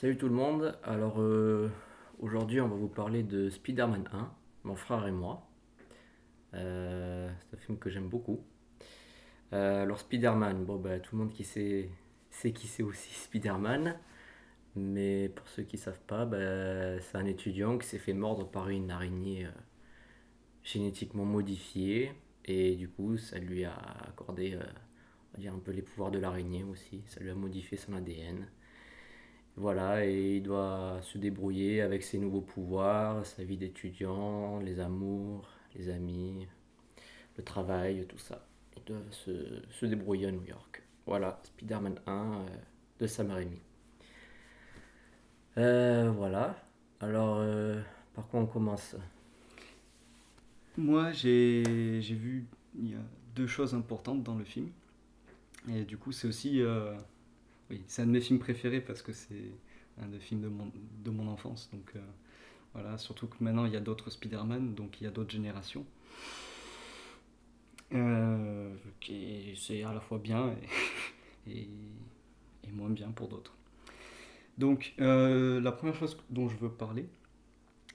Salut tout le monde, aujourd'hui on va vous parler de Spider-Man 1, mon frère et moi. C'est un film que j'aime beaucoup. Spider-Man, tout le monde sait qui c'est aussi Spider-Man, mais pour ceux qui savent pas, c'est un étudiant qui s'est fait mordre par une araignée génétiquement modifiée, et du coup ça lui a accordé, on va dire un peu les pouvoirs de l'araignée aussi, ça lui a modifié son ADN. Voilà, et il doit se débrouiller avec ses nouveaux pouvoirs, sa vie d'étudiant, les amours, les amis, le travail, tout ça. Ils doivent se débrouiller à New York. Voilà, Spider-Man 1 de Sam Raimi. Voilà, alors par quoi on commence? Moi, j'ai vu il y a deux choses importantes dans le film. Et du coup, c'est aussi. Oui, c'est un de mes films préférés parce que c'est un des films de mon enfance. Donc voilà, surtout que maintenant il y a d'autres Spider-Man, donc il y a d'autres générations. C'est à la fois bien et, et moins bien pour d'autres. Donc la première chose dont je veux parler,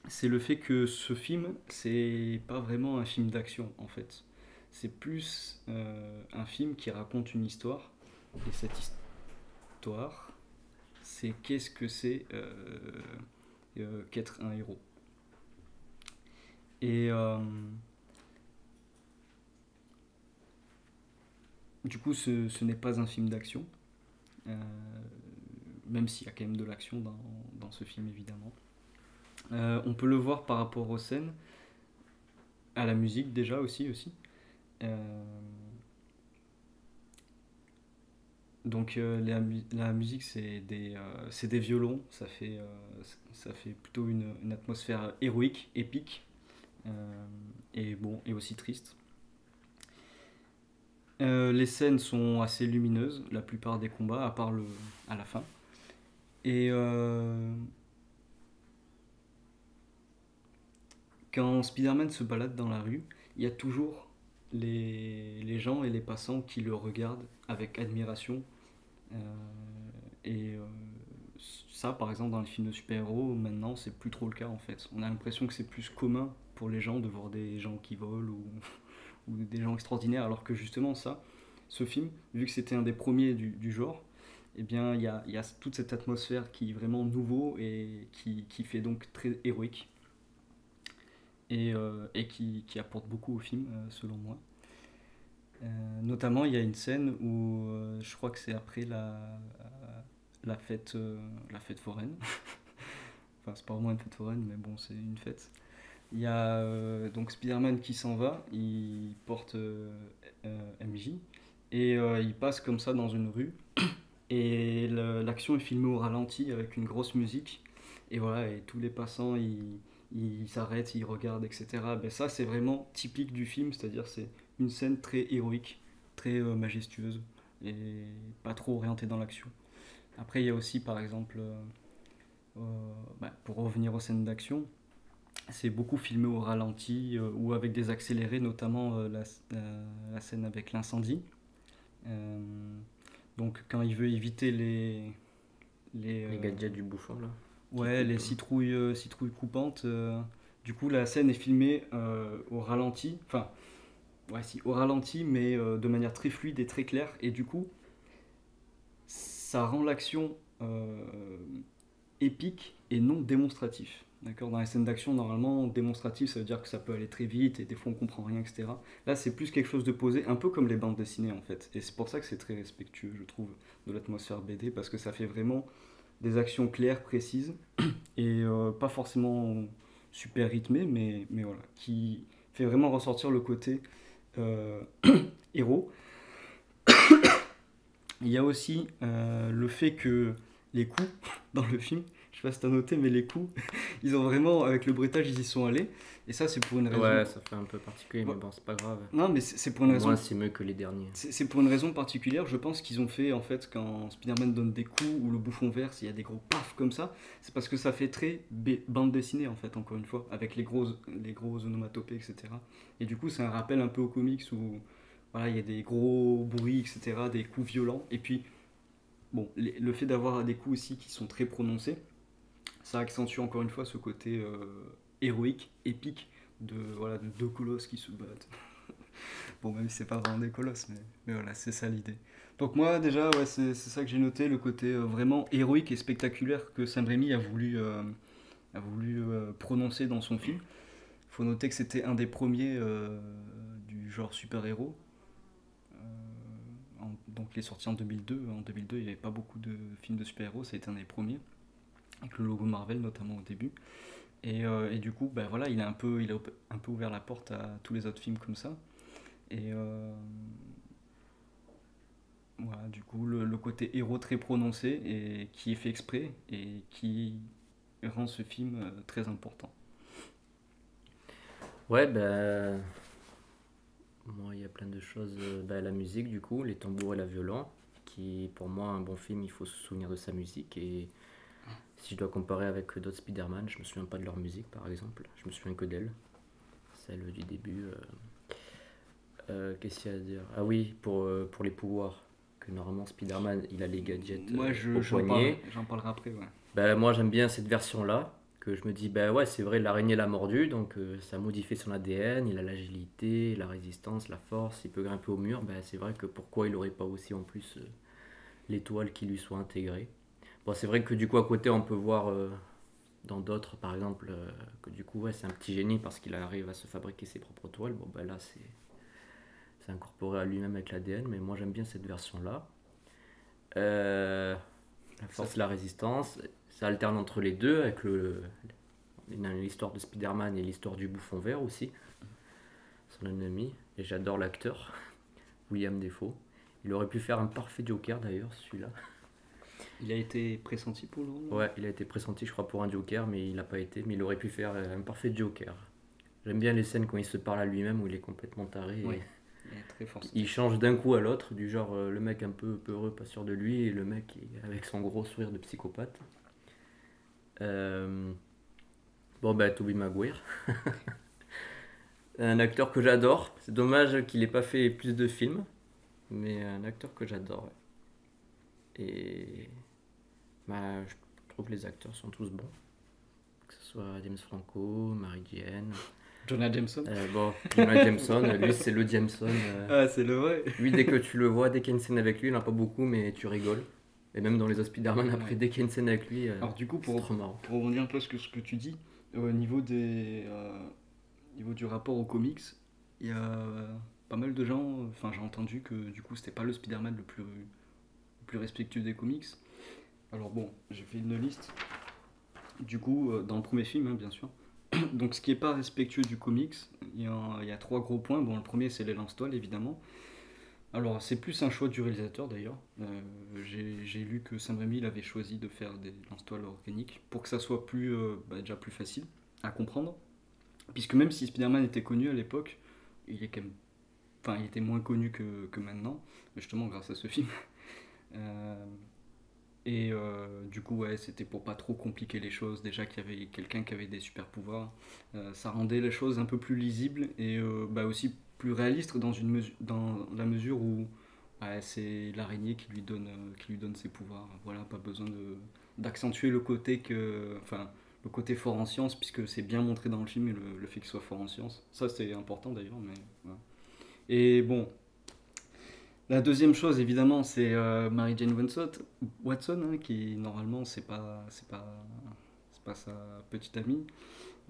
c'est le fait que ce film, c'est pas vraiment un film d'action en fait. C'est plus un film qui raconte une histoire. Et cette histoire, c'est qu'est-ce que c'est qu'être un héros. Et du coup, ce n'est pas un film d'action, euh, même s'il y a quand même de l'action dans ce film évidemment. On peut le voir par rapport aux scènes, à la musique déjà aussi. Euh, Donc la musique c'est des violons, ça fait plutôt une atmosphère héroïque, épique, et bon et aussi triste. Les scènes sont assez lumineuses, la plupart des combats, à la fin. Et quand Spider-Man se balade dans la rue, il y a toujours les gens et les passants qui le regardent avec admiration. Euh, et ça, par exemple, dans les films de super-héros, maintenant, c'est plus trop le cas en fait. On a l'impression que c'est plus commun pour les gens de voir des gens qui volent ou des gens extraordinaires, alors que justement, ce film, vu que c'était un des premiers du genre, eh bien, il y a toute cette atmosphère qui est vraiment nouveau et qui fait donc très héroïque et qui apporte beaucoup au film, selon moi. Notamment, il y a une scène où je crois que c'est après la fête foraine. Enfin, c'est pas vraiment une fête foraine, mais bon, c'est une fête. Il y a donc Spider-Man qui s'en va, il porte MJ, et il passe comme ça dans une rue, et l'action est filmée au ralenti avec une grosse musique, et voilà, et tous les passants, ils s'arrêtent, ils regardent, etc. Ben ça, c'est vraiment typique du film, c'est-à-dire c'est une scène très héroïque, très majestueuse, et pas trop orientée dans l'action. Après, il y a aussi, par exemple, pour revenir aux scènes d'action, c'est beaucoup filmé au ralenti ou avec des accélérés, notamment la scène avec l'incendie. Euh, donc quand il veut éviter les, Les gadgets du bouchon là, qui ouais, les coupent. citrouilles coupantes, du coup la scène est filmée au ralenti, enfin ouais, si, au ralenti, mais de manière très fluide et très claire, et du coup ça rend l'action épique et non démonstratif. D'accord. Dans les scènes d'action, normalement, démonstratif, ça veut dire que ça peut aller très vite et des fois on comprend rien, etc. Là, c'est plus quelque chose de posé, un peu comme les bandes dessinées en fait. Et c'est pour ça que c'est très respectueux, je trouve, de l'atmosphère BD, parce que ça fait vraiment des actions claires, précises, et pas forcément super rythmées, mais voilà, qui fait vraiment ressortir le côté euh, héros. Il y a aussi le fait que les coups dans le film, je sais pas si t'as noté, mais les coups, ils ont vraiment, avec le bruitage, ils y sont allés. Et ça, c'est pour une raison. Ouais, ça fait un peu particulier, mais bon, c'est pas grave. Non, mais c'est pour une Au moins, raison. c'est mieux que les derniers. C'est pour une raison particulière. Je pense qu'ils ont fait, en fait, quand Spider-Man donne des coups ou le bouffon vert, s'il y a des gros paf comme ça, c'est parce que ça fait très bande dessinée, en fait, encore une fois, avec les gros onomatopées, etc. Et du coup, c'est un rappel un peu aux comics où voilà, il y a des gros bruits, etc., des coups violents. Et puis, bon, le fait d'avoir des coups aussi qui sont très prononcés, ça accentue encore une fois ce côté héroïque, épique voilà, de deux colosses qui se battent. Bon, même si c'est pas vraiment des colosses, mais voilà, c'est ça l'idée. Donc moi déjà, ouais, c'est ça que j'ai noté, le côté vraiment héroïque et spectaculaire que Sam Raimi a voulu prononcer dans son film. Il faut noter que c'était un des premiers du genre super-héros. Donc il est sorti en 2002. En 2002, il n'y avait pas beaucoup de films de super-héros, ça a été un des premiers, avec le logo Marvel notamment au début. Et du coup, bah, voilà, il a un peu ouvert la porte à tous les autres films comme ça. Et voilà, du coup, le côté héros très prononcé et qui est fait exprès et qui rend ce film très important. Ouais, ben, moi, il y a plein de choses. La musique, du coup, les tambours et la violon, qui, pour moi, un bon film, il faut se souvenir de sa musique. Et si je dois comparer avec d'autres Spider-Man, je me souviens pas de leur musique, par exemple. Je me souviens que d'elle, celle du début. Qu'est-ce qu'il y a à dire? Ah oui, pour les pouvoirs. Que normalement, Spider-Man, il a les gadgets Moi, au poignet. j'en parlerai après, ouais. Ben, moi, j'aime bien cette version-là. Que je me dis, ben ouais, c'est vrai, l'araignée l'a mordu, donc ça a modifié son ADN, il a l'agilité, la résistance, la force, il peut grimper au mur. Ben, c'est vrai que pourquoi il aurait pas aussi en plus l'étoile qui lui soit intégrée. Bon, c'est vrai que du coup, à côté, on peut voir dans d'autres, par exemple, que du coup, ouais, c'est un petit génie parce qu'il arrive à se fabriquer ses propres toiles. Bon, ben là, c'est incorporé à lui-même avec l'ADN, mais moi, j'aime bien cette version-là. La Ça, force et la résistance, ça alterne entre les deux, avec l'histoire de Spider-Man et l'histoire du bouffon vert aussi, son ennemi. Et j'adore l'acteur, William Defoe. Il aurait pu faire un parfait Joker d'ailleurs, celui-là. il a été pressenti pour le rôle, non? Ouais, il a été pressenti, je crois, pour un Joker, mais il n'a pas été. Mais il aurait pu faire un parfait Joker. J'aime bien les scènes quand il se parle à lui-même où il est complètement taré. Ouais, Et il est très fort. il change d'un coup à l'autre, du genre le mec un peu peureux, pas sûr de lui, et le mec avec son gros sourire de psychopathe. Euh, Bon, bah, Tobey Maguire. Un acteur que j'adore. C'est dommage qu'il ait pas fait plus de films, mais un acteur que j'adore. Ouais. Et bah, je trouve que les acteurs sont tous bons. Que ce soit James Franco, Mary Jane. Jonah Jameson. Bon, Jonah Jameson, lui c'est le Jameson. Ah, c'est le vrai. Lui, dès que tu le vois, dès qu'il y a une scène avec lui, il n'y en a pas beaucoup, mais tu rigoles. Et même dans les autres Spider-Man, après, Ouais. dès qu'il y a une scène avec lui, Alors du coup, c'est trop marrant. pour rebondir un peu sur ce que tu dis, au niveau du rapport aux comics, il y a pas mal de gens, enfin j'ai entendu que du coup c'était pas le Spider-Man le plus respectueux des comics. Alors bon, j'ai fait une liste, du coup, dans le premier film, hein, bien sûr. Donc ce qui est pas respectueux du comics, il y a trois gros points. Bon, le premier c'est les lance-toiles, évidemment. Alors, c'est plus un choix du réalisateur d'ailleurs. J'ai lu que Sam Raimi il avait choisi de faire des lance-toiles organiques pour que ça soit déjà plus facile à comprendre. Puisque même si Spider-Man était connu à l'époque, il est quand même, enfin, il était moins connu que maintenant, justement grâce à ce film. Euh, du coup, ouais, c'était pour pas trop compliquer les choses. Déjà qu'il y avait quelqu'un qui avait des super pouvoirs, ça rendait les choses un peu plus lisibles et aussi plus réalistes dans la mesure où ouais, c'est l'araignée qui lui donne ses pouvoirs. Voilà, pas besoin d'accentuer le côté fort en science, puisque c'est bien montré dans le film et le fait qu'il soit fort en science. Ça, c'est important d'ailleurs, mais voilà. Et bon, la deuxième chose, évidemment, c'est Mary Jane Watson, hein, qui normalement c'est pas sa petite amie.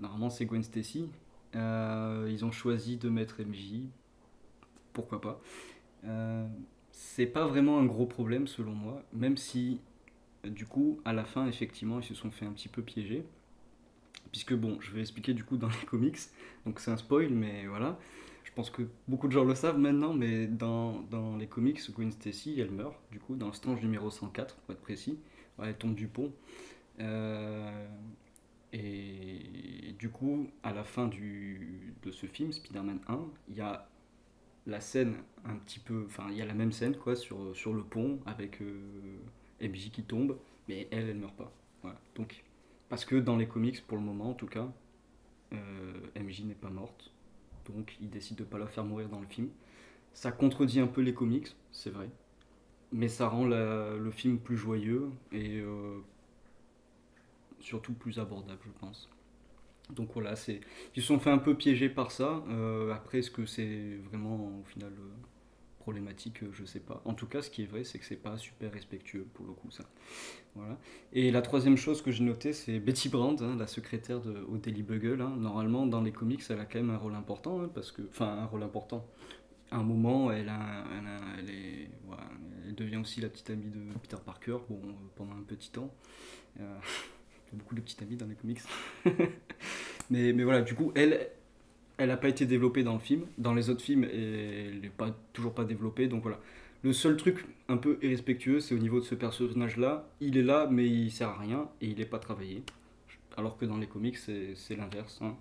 Normalement, c'est Gwen Stacy. Ils ont choisi de mettre MJ, pourquoi pas. Euh, c'est pas vraiment un gros problème selon moi, même si du coup, à la fin, effectivement, ils se sont fait un petit peu piéger. Puisque bon, je vais expliquer du coup dans les comics, donc c'est un spoil, mais voilà. Je pense que beaucoup de gens le savent maintenant, mais dans les comics, Gwen Stacy, elle meurt, du coup, dans le Strange numéro 104, pour être précis. Ouais, elle tombe du pont. Euh, et du coup, à la fin de ce film, Spider-Man 1, il y a la scène un petit peu. Enfin, il y a la même scène, quoi, sur le pont, avec MJ qui tombe, mais elle meurt pas. Voilà. Donc, parce que dans les comics, pour le moment en tout cas, MJ n'est pas morte, donc il décide de pas la faire mourir dans le film. Ça contredit un peu les comics, c'est vrai, mais ça rend le film plus joyeux et surtout plus abordable, je pense. Donc voilà, ils se sont fait un peu piéger par ça. Après, est-ce que c'est vraiment au final problématique? Je sais pas. En tout cas, ce qui est vrai, c'est que c'est pas super respectueux pour le coup, ça. Voilà. Et la troisième chose que j'ai notée, c'est Betty Brant, hein, la secrétaire au Daily Bugle, hein. Normalement, dans les comics, elle a quand même un rôle important, hein, enfin, un rôle important. À un moment, voilà, elle devient aussi la petite amie de Peter Parker, bon, pendant un petit temps. Il y a beaucoup de petites amies dans les comics. mais voilà, du coup, elle n'a pas été développée dans le film. Dans les autres films, elle n'est toujours pas développée. Donc voilà. Le seul truc un peu irrespectueux, c'est au niveau de ce personnage-là. Il est là, mais il sert à rien et il n'est pas travaillé. Alors que dans les comics, c'est l'inverse, hein.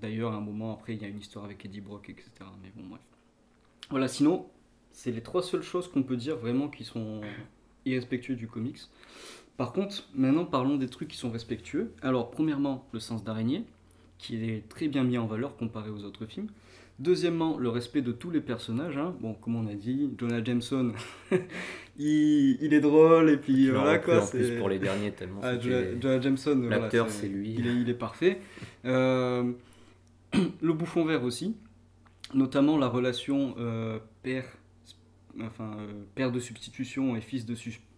D'ailleurs, à un moment après, il y a une histoire avec Eddie Brock, etc. Mais bon, bref. Voilà, sinon, c'est les trois seules choses qu'on peut dire vraiment qui sont irrespectueux du comics. Par contre, maintenant parlons des trucs qui sont respectueux. Alors, premièrement, le sens d'araignée, qui est très bien mis en valeur comparé aux autres films. Deuxièmement, le respect de tous les personnages, hein. Bon, comme on a dit, Jonah Jameson, il est drôle, et puis Je l'ai voilà repris quoi. en plus pour les derniers, tellement Jonah Jameson, voilà, l'acteur, c'est lui. il est parfait. Le bouffon vert aussi, notamment la relation père de substitution et fils de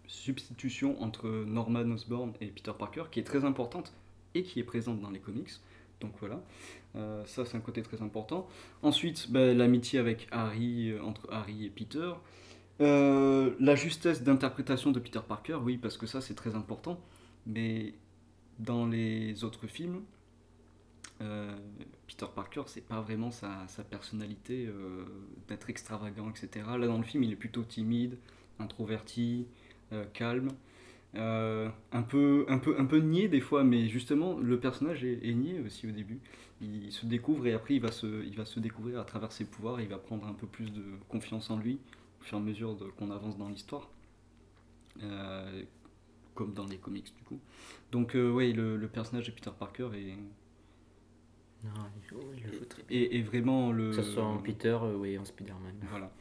substitution entre Norman Osborn et Peter Parker, qui est très importante et qui est présente dans les comics. Donc voilà, ça c'est un côté très important. Ensuite, l'amitié avec entre Harry et Peter. La justesse d'interprétation de Peter Parker, oui, parce que ça c'est très important. Mais dans les autres films, Peter Parker, c'est pas vraiment sa personnalité d'être extravagant, etc. Là, dans le film, il est plutôt timide, introverti, calme, un peu niais des fois, mais justement, le personnage est niais aussi au début. Il se découvre et après, il va se découvrir à travers ses pouvoirs, il va prendre un peu plus de confiance en lui au fur et à mesure qu'on avance dans l'histoire. Comme dans les comics, du coup. Donc, ouais, le personnage de Peter Parker Non, il le joue très bien. est vraiment le. Que ce soit en Peter ou en Spider-Man. Voilà.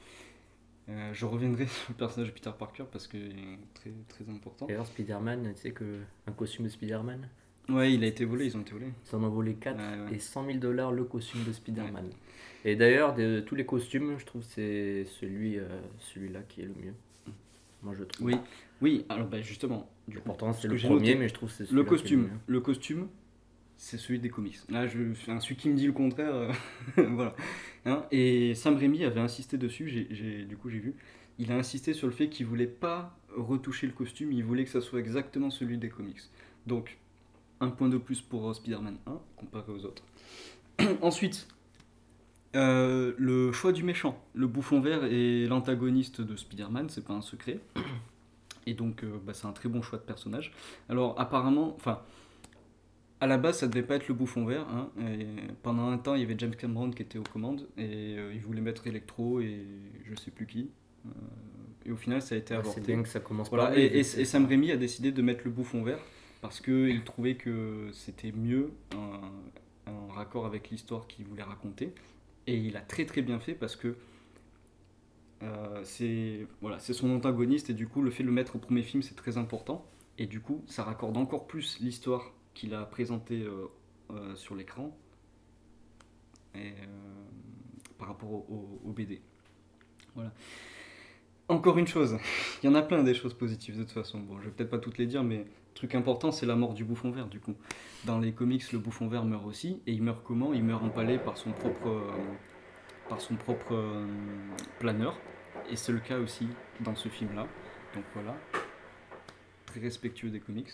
Je reviendrai sur le personnage de Peter Parker parce qu'il est très, très important. D'ailleurs, Spider-Man, tu sais qu'un costume de Spider-Man, Ouais, ils ont été volés. ils en ont volé 4 Ouais. et 100 000 dollars le costume de Spider-Man. Et d'ailleurs, de tous les costumes, je trouve que c'est celui-là qui est le mieux. Moi, je trouve. Oui, alors justement. Pourtant, c'est le j'ai premier, noté, mais je trouve que c'est celui-là qui est le mieux. le costume, c'est celui des comics. Là, celui qui me dit le contraire, voilà. Hein, et Sam Raimi avait insisté dessus, du coup j'ai vu. Il a insisté sur le fait qu'il voulait pas retoucher le costume, il voulait que ça soit exactement celui des comics. Donc, un point de plus pour Spider-Man 1 comparé aux autres. Ensuite, le choix du méchant. Le bouffon vert est l'antagoniste de Spider-Man, c'est pas un secret. Et donc, c'est un très bon choix de personnage. Alors, apparemment, à la base, ça devait pas être le bouffon vert, hein, et pendant un temps, il y avait James Cameron qui était aux commandes, et il voulait mettre Electro et je sais plus qui. Et au final, ça a été avorté. C'est bien que ça commence Voilà, par et Sam Raimi a décidé de mettre le bouffon vert parce qu'il trouvait que c'était mieux en raccord avec l'histoire qu'il voulait raconter. Et il a très très bien fait parce que c'est son antagoniste, et du coup, le fait de le mettre au premier film, c'est très important. Et du coup, ça raccorde encore plus l'histoire qu'il a présentée sur l'écran par rapport au BD. Voilà. Encore une chose, il y en a plein des choses positives de toute façon. Bon, je vais peut-être pas toutes les dire, mais le truc important, c'est la mort du bouffon vert, du coup. Dans les comics, le bouffon vert meurt aussi, et il meurt comment? Il meurt empalé par son propre planeur, et c'est le cas aussi dans ce film-là. Donc voilà, très respectueux des comics.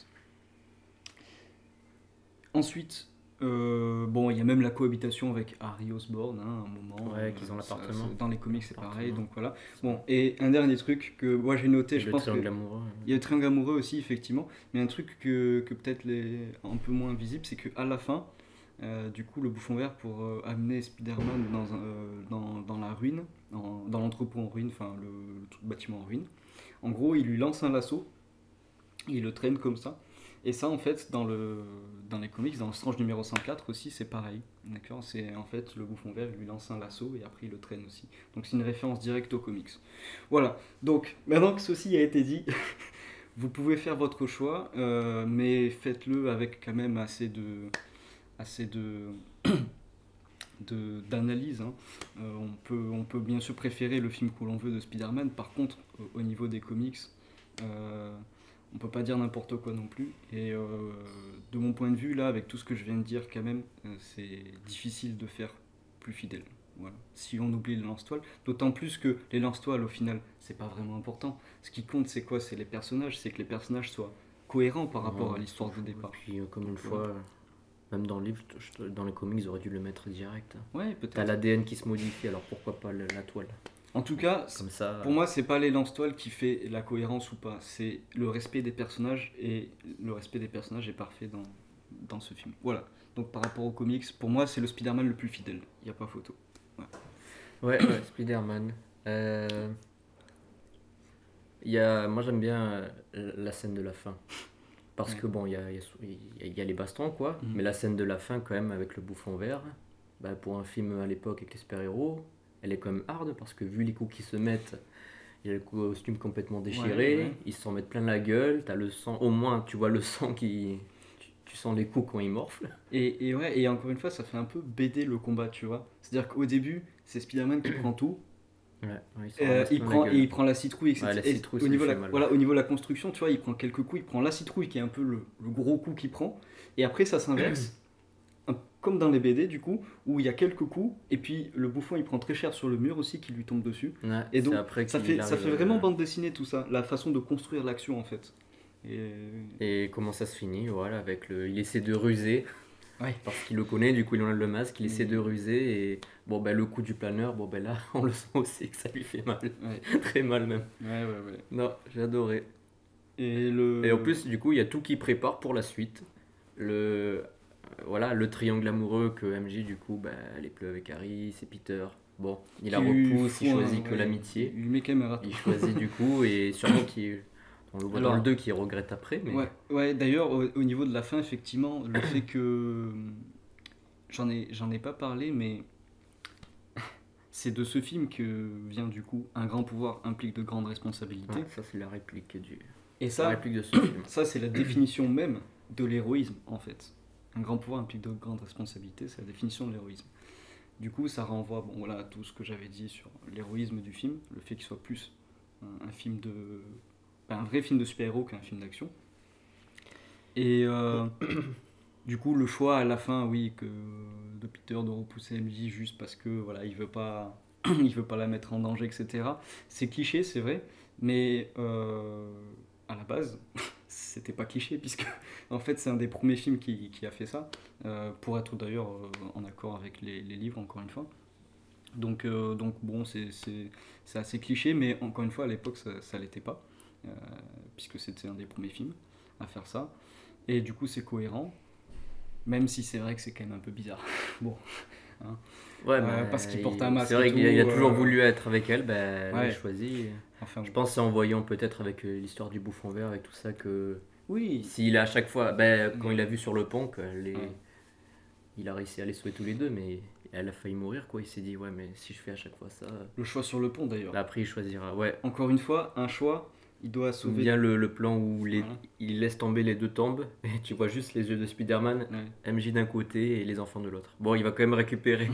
Ensuite, il y a même la cohabitation avec Harry Osborn, hein, à un moment. Ouais, qu'ils ont l'appartement. Dans les comics, c'est pareil, donc voilà. Bon, et un dernier truc que moi j'ai noté, je pense que... amoureux. Il y a le triangle amoureux aussi, effectivement, mais un truc que peut-être un peu moins visible, c'est qu'à la fin, du coup, le bouffon vert, pour amener Spider-Man dans la ruine, dans l'entrepôt en ruine, enfin le bâtiment en ruine, en gros, il lui lance un lasso, il le traîne comme ça, Et ça, en fait, dans les comics, dans le Strange numéro 104 aussi, c'est pareil. D'accord. C'est en fait le Bouffon Vert lui lance un lasso et après il le traîne aussi. Donc c'est une référence directe aux comics. Voilà. Donc maintenant que ceci a été dit, vous pouvez faire votre choix, mais faites-le avec quand même assez d'analyse. Hein. On peut bien sûr préférer le film que l'on veut de Spider-Man. Par contre, au niveau des comics, on peut pas dire n'importe quoi non plus. Et de mon point de vue, là, avec tout ce que je viens de dire, quand même, c'est difficile de faire plus fidèle. Voilà. Si on oublie les lance-toiles, d'autant plus que les lance-toiles, au final, c'est pas vraiment important. Ce qui compte, c'est quoi? C'est les personnages, c'est que les personnages soient cohérents par rapport à l'histoire de départ. Et puis, comme une fois, même dans le livre, dans les comics, ils auraient dû le mettre direct. Ouais, T'as peut-être. l'ADN qui se modifie, alors pourquoi pas la toile? En tout cas, Comme ça, pour moi, c'est pas les lance-toiles qui fait la cohérence ou pas. C'est le respect des personnages et le respect des personnages est parfait dans ce film. Voilà. Donc par rapport aux comics, pour moi, c'est le Spider-Man le plus fidèle. Il n'y a pas photo. ouais, Spider-Man. Moi, j'aime bien la scène de la fin. Parce Ouais. que bon, il y a les bastons, quoi. Mhm. Mais la scène de la fin, quand même, avec le bouffon vert, bah, pour un film à l'époque avec les super-héros, elle est quand même hard parce que vu les coups qu'ils se mettent, il y a le costume complètement déchiré, Ouais. ils s'en mettent plein la gueule, t'as le sang, au moins tu vois le sang qui. Tu sens les coups quand ils morflent. Et encore une fois, ça fait un peu BD le combat, tu vois. C'est-à-dire qu'au début, c'est Spider-Man qui prend tout. Ouais, ils s'en ramassent plein la Et gueule. il prend la citrouille, etc. Ouais, la Et citrouille, au ça lui niveau, fait mal. voilà, au niveau de la construction, tu vois, il prend quelques coups, il prend la citrouille qui est un peu le gros coup qu'il prend, et après ça s'inverse, comme dans les BD du coup, où il y a quelques coups, et puis le bouffon il prend très cher sur le mur aussi qui lui tombe dessus. Ouais, Et c'est donc après ça qu'il ça arrive, fait vraiment bande dessinée tout ça, la façon de construire l'action en fait. Et... Et comment ça se finit, voilà, avec le. Il essaie de ruser, Ouais. parce qu'il le connaît, du coup il enlève le masque, il essaie Mm. de ruser, et bon, ben le coup du planeur, bon, ben là, on le sent aussi que ça lui fait mal. Ouais, Très mal même. ouais. Non, j'ai adoré. Et Et en plus, du coup, il y a tout qui prépare pour la suite. Voilà, le triangle amoureux que MJ, du coup, bah, elle est plus avec Harry, c'est Peter. Bon, il la qui lui repousse, il faut choisit que ouais, l'amitié. il lui met quand même un râteau. Il choisit du coup, et sûrement qu'il. On le voit dans Alors, le 2 qui regrette après, mais. ouais, d'ailleurs, au niveau de la fin, effectivement, le fait que. J'en ai pas parlé, mais c'est de ce film que vient du coup un grand pouvoir implique de grandes responsabilités. Ouais, ça, c'est la réplique Et la ça, réplique de ce film. ça c'est la définition même de l'héroïsme en fait. Un grand pouvoir implique de grandes responsabilités, c'est la définition de l'héroïsme. Du coup, ça renvoie bon, voilà, à tout ce que j'avais dit sur l'héroïsme du film, le fait qu'il soit plus un film de. Un vrai film de super-héros qu'un film d'action. Et du coup, le choix à la fin, oui, de Peter de repousser MJ juste parce que voilà, il il veut pas la mettre en danger, etc. C'est cliché, c'est vrai, mais à la base, c'était pas cliché puisque en fait, c'est un des premiers films qui a fait ça, pour être d'ailleurs en accord avec les livres, encore une fois. Donc bon, c'est assez cliché, mais encore une fois, à l'époque, ça l'était pas, euh, puisque c'était un des premiers films à faire ça. Et du coup, c'est cohérent. Même si c'est vrai que c'est quand même un peu bizarre. Bon. Hein. Ouais, mais Parce qu'il porte un masque c'est vrai et qu'il a tout, toujours voulu être avec elle, ben, elle ouais. l'a choisi. Enfin, Je bon. pense que c'est en voyant peut-être avec l'histoire du bouffon vert et tout ça que. Oui. S'il a à chaque fois, ben, quand il a vu sur le pont qu'elle est. Ouais. Il a réussi à les sauver tous les deux, mais elle a failli mourir, quoi. Il s'est dit, ouais, mais si je fais à chaque fois ça. Le choix sur le pont, d'ailleurs. Bah, après, il choisira. Ouais. Encore une fois, un choix, il doit Ou sauver. bien le plan où Voilà. il laisse tomber les deux tombes et tu vois juste les yeux de Spider-Man, Ouais. MJ d'un côté et les enfants de l'autre. Bon, il va quand même récupérer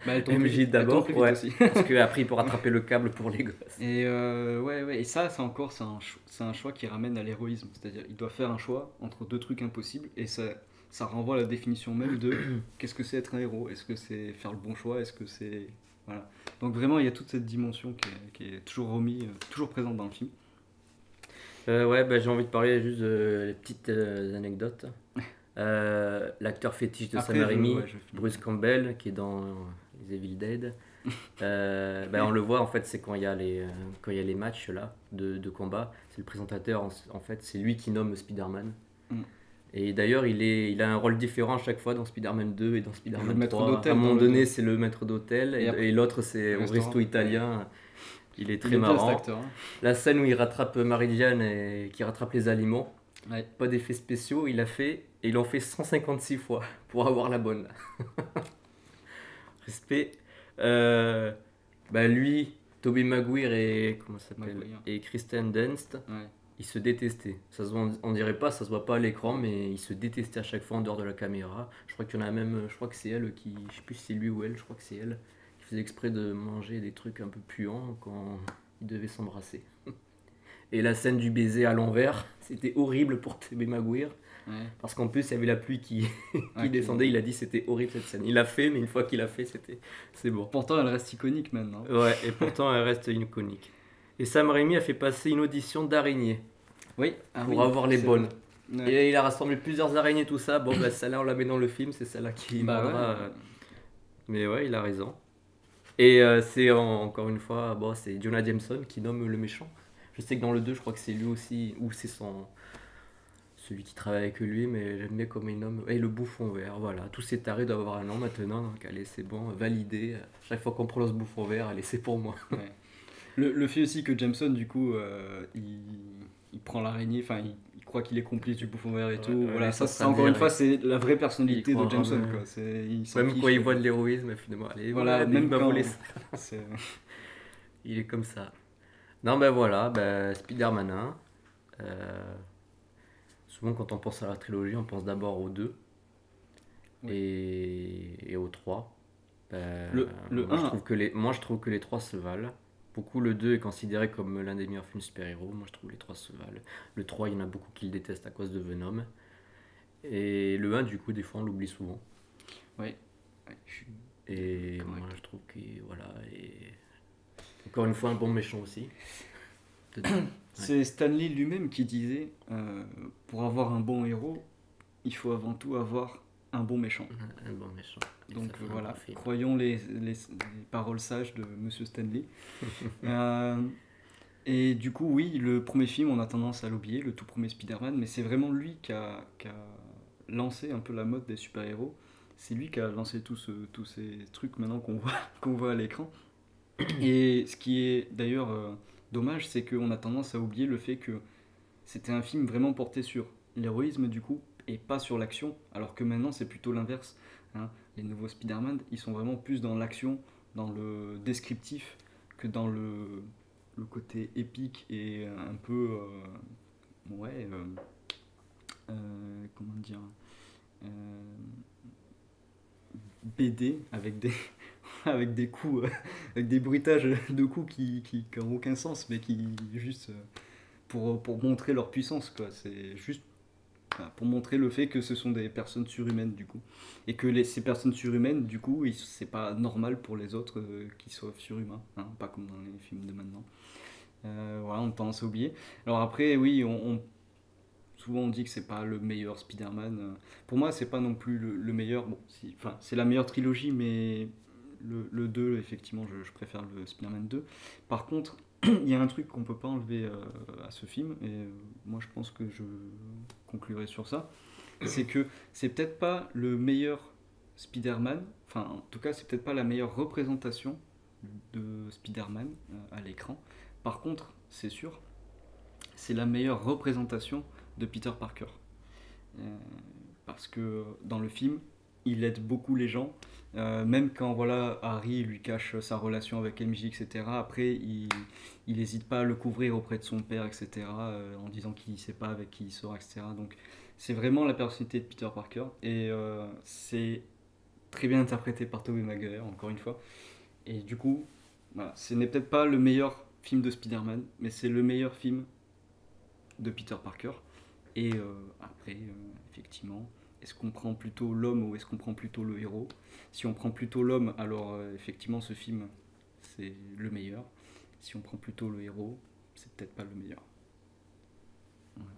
Bah, elle tombe MJ plus vite, d'abord, elle tombe plus ouais, vite aussi. parce qu'après il pourra attraper le câble pour les gosses. Et ouais. Et ça, c'est encore, c'est un choix qui ramène à l'héroïsme. C'est-à-dire, il doit faire un choix entre deux trucs impossibles et ça renvoie à la définition même de qu'est-ce que c'est être un héros. Est-ce que c'est faire le bon choix? Est-ce que c'est. Voilà. Donc vraiment, il y a toute cette dimension qui est toujours toujours présente dans le film. Ouais, bah, j'ai envie de parler juste de les petites anecdotes. L'acteur fétiche de Après, Sam Raimi, ouais, je finis. Bruce Campbell, qui est dans les Evil Dead. Bah, on le voit en fait, c'est quand il y a quand il y a les matchs là de combat, c'est le présentateur en fait, c'est lui qui nomme Spider-Man. Mm. Et d'ailleurs, il a un rôle différent à chaque fois dans Spider-Man 2 et dans Le Spider-Man maître 3. d'hôtel À un dans moment le donné, 2. c'est le maître d'hôtel Et après, et l'autre, c'est au restaurant. resto italien. Il est Il très est bien cet marrant. acteur. Hein. La scène où il rattrape Mary Jane et qui rattrape les aliments, Ouais. Pas d'effets spéciaux, ils l'ont fait 156 fois pour avoir la bonne. Respect. Euh, Bah lui, Tobey Maguire et comment ça s'appelle Maguire. et Kristen Dunst, Ouais. ils se détestaient. Ça se voit, on dirait pas, ça se voit pas à l'écran, mais ils se détestaient à chaque fois en dehors de la caméra. Je crois qu'il y en a même, je crois que c'est elle qui, je sais plus si c'est lui ou elle, je crois que c'est elle qui faisait exprès de manger des trucs un peu puants quand ils devaient s'embrasser. Et la scène du baiser à l'envers, c'était horrible pour Tobey Maguire. Ouais. Parce qu'en plus, il y avait la pluie qui, Ah, qui descendait. Il a dit c'était horrible cette scène. Il l'a fait, mais une fois qu'il l'a fait, c'est bon. Pourtant, elle reste iconique maintenant. Ouais, et pourtant, elle reste iconique. Et Sam Raimi a fait passer une audition d'araignées Oui, ah pour oui, avoir les c'est bonnes. vrai. Ouais. Et il a rassemblé plusieurs araignées, tout ça. Bon, bah, celle-là, on la met dans le film, c'est celle-là qui Bah mordra. ouais. Mais ouais, il a raison. Et c'est encore une fois, bon, c'est Jonah Jameson qui nomme le méchant. Je sais que dans le 2, je crois que c'est lui aussi, ou c'est celui qui travaille avec lui, mais j'aime bien comme il nomme. Et le bouffon vert, voilà. Tous ces tarés doivent avoir un nom maintenant, donc allez, c'est bon, validé. Chaque fois qu'on prononce bouffon vert, allez, c'est pour moi. Ouais. Le fait aussi que Jameson, du coup, il prend l'araignée, enfin, il croit qu'il est complice du bouffon vert et Ouais, tout. ouais, Voilà, les ça sauces encore une indirectes. fois, c'est la vraie Il personnalité croit de Jameson, vraiment. quoi. Il s'en Même fiche, quand il voit de l'héroïsme, finalement, allez, Voilà, ouais, même il m'a quand. volé ça. c'est- Il est comme ça. Non, ben voilà, ben, Spider-Man 1. Souvent, quand on pense à la trilogie, on pense d'abord aux 2 Oui. et aux 3. Le Moi, 1, je trouve que les 3 se valent. Beaucoup, le 2 est considéré comme l'un des meilleurs films super-héros. Moi, je trouve que les 3 se valent. Le 3, il y en a beaucoup qui le détestent à cause de Venom. Et le 1, du coup, des fois, on l'oublie souvent. ouais, je suis Et correct. moi, je trouve que, voilà. Et encore une fois, un bon méchant aussi. C'est Stanley lui-même qui disait pour avoir un bon héros, il faut avant tout avoir un bon méchant. Un bon méchant. Et Donc ça fait un voilà, bon film. croyons les paroles sages de Monsieur Stanley. Euh, et du coup, oui, le premier film, on a tendance à l'oublier, le tout premier Spider-Man, mais c'est vraiment lui qui a lancé un peu la mode des super-héros. C'est lui qui a lancé tous ces trucs maintenant qu'on voit, qu'on voit à l'écran. Et ce qui est d'ailleurs dommage, c'est qu'on a tendance à oublier le fait que c'était un film vraiment porté sur l'héroïsme du coup, et pas sur l'action, alors que maintenant c'est plutôt l'inverse. Hein. Les nouveaux Spider-Man, ils sont vraiment plus dans l'action, dans le descriptif, que dans le côté épique et un peu... ouais... comment dire euh, BD avec des avec des coups avec des bruitages de coups qui n'ont aucun sens mais qui juste pour montrer leur puissance quoi, c'est juste voilà, pour montrer le fait que ce sont des personnes surhumaines du coup et que ces personnes surhumaines du coup c'est pas normal pour les autres qu'ils soient surhumains hein, pas comme dans les films de maintenant. Voilà, on a tendance à oublier. Alors après oui souvent on dit que c'est pas le meilleur Spider-Man. Pour moi, c'est pas non plus le meilleur. Bon, enfin, c'est la meilleure trilogie, mais le 2, effectivement, je préfère le Spider-Man 2. Par contre, il y a un truc qu'on peut pas enlever à ce film, et moi je pense que je conclurai sur ça. C'est que c'est peut-être pas le meilleur Spider-Man, enfin, en tout cas, c'est peut-être pas la meilleure représentation de Spider-Man à l'écran. Par contre, c'est sûr, c'est la meilleure représentation de Peter Parker. Euh, Parce que dans le film, il aide beaucoup les gens. Même quand voilà, Harry lui cache sa relation avec MJ, etc. Après, il n'hésite pas à le couvrir auprès de son père, etc. En disant qu'il ne sait pas avec qui il sera, etc. Donc c'est vraiment la personnalité de Peter Parker. Et c'est très bien interprété par Tobey Maguire, encore une fois. Et du coup, voilà, ce n'est peut-être pas le meilleur film de Spider-Man, mais c'est le meilleur film de Peter Parker. Et après, effectivement, est-ce qu'on prend plutôt l'homme ou est-ce qu'on prend plutôt le héros? Si on prend plutôt l'homme, alors effectivement, ce film, c'est le meilleur. Si on prend plutôt le héros, c'est peut-être pas le meilleur. Voilà.